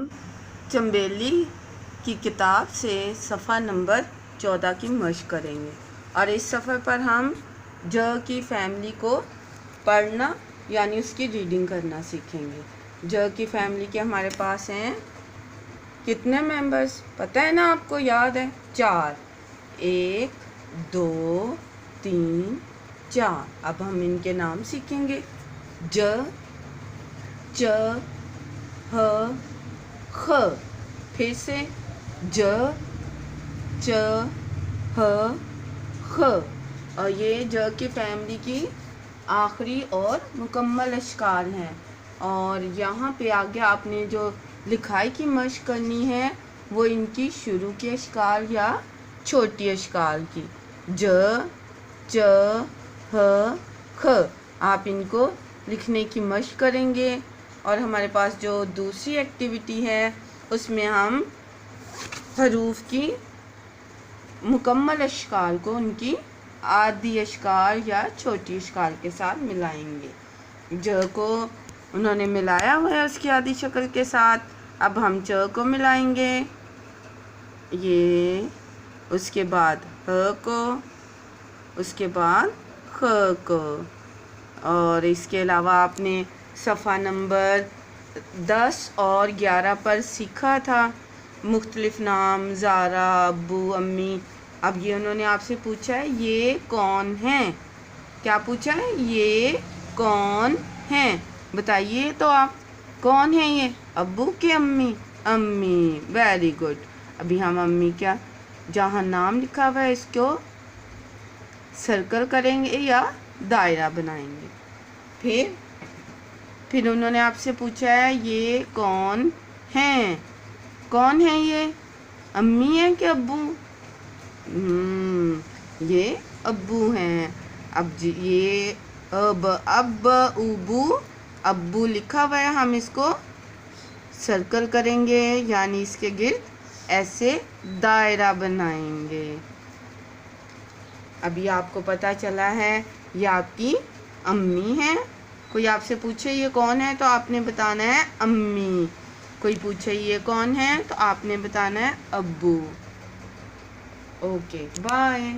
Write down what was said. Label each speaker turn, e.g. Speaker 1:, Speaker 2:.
Speaker 1: हम चंबेली की किताब से सफ़ा नंबर 14 की मशक करेंगे और इस सफ़े पर हम ज की फैमिली को पढ़ना यानी उसकी रीडिंग करना सीखेंगे। ज की फैमिली के हमारे पास हैं कितने मेंबर्स पता है ना, आपको याद है? 4, 1 2 3 4। अब हम इनके नाम सीखेंगे। ज, च, ह, ख। फिर से ज, च, ह, ख। और ये ज की फैमिली की आखिरी और मुकम्मल अशकाल हैं। और यहाँ पे आगे आपने जो लिखाई की मशक करनी है वो इनकी शुरू की अशकाल या छोटी अशकाल की। ज, च, ह, ख। आप इनको लिखने की मशक करेंगे। और हमारे पास जो दूसरी एक्टिविटी है उसमें हम हरूफ की मुकम्मल अशकाल को उनकी आधी अशकाल या छोटी अशकाल के साथ मिलाएंगे। ज को उन्होंने मिलाया हुआ है उसकी आधी शक्ल के साथ। अब हम च को मिलाएंगे, ये, उसके बाद ह को, उसके बाद ख को। और इसके अलावा आपने सफ़ा नंबर 10 और 11 पर सीखा था मुख्तलिफ नाम, ज़ारा, अब्बू, अम्मी। अब ये उन्होंने आपसे पूछा है ये कौन हैं। क्या पूछा है? ये कौन हैं? बताइए तो आप, कौन है ये? अब्बू के अम्मी? अम्मी। Very good. अभी हम अम्मी क्या जहाँ नाम लिखा हुआ है इसको सर्कल करेंगे या दायरा बनाएंगे। फिर उन्होंने आपसे पूछा है ये कौन हैं? कौन है ये? अम्मी है कि अब्बू? ये अब्बू हैं। अब ये अब उबू अब्बू लिखा हुआ है, हम इसको सर्कल करेंगे यानी इसके गिर्द ऐसे दायरा बनाएंगे। अभी आपको पता चला है ये आपकी अम्मी है। कोई आपसे पूछे ये कौन है तो आपने बताना है अम्मी। कोई पूछे ये कौन है तो आपने बताना है अब्बू। Okay, bye.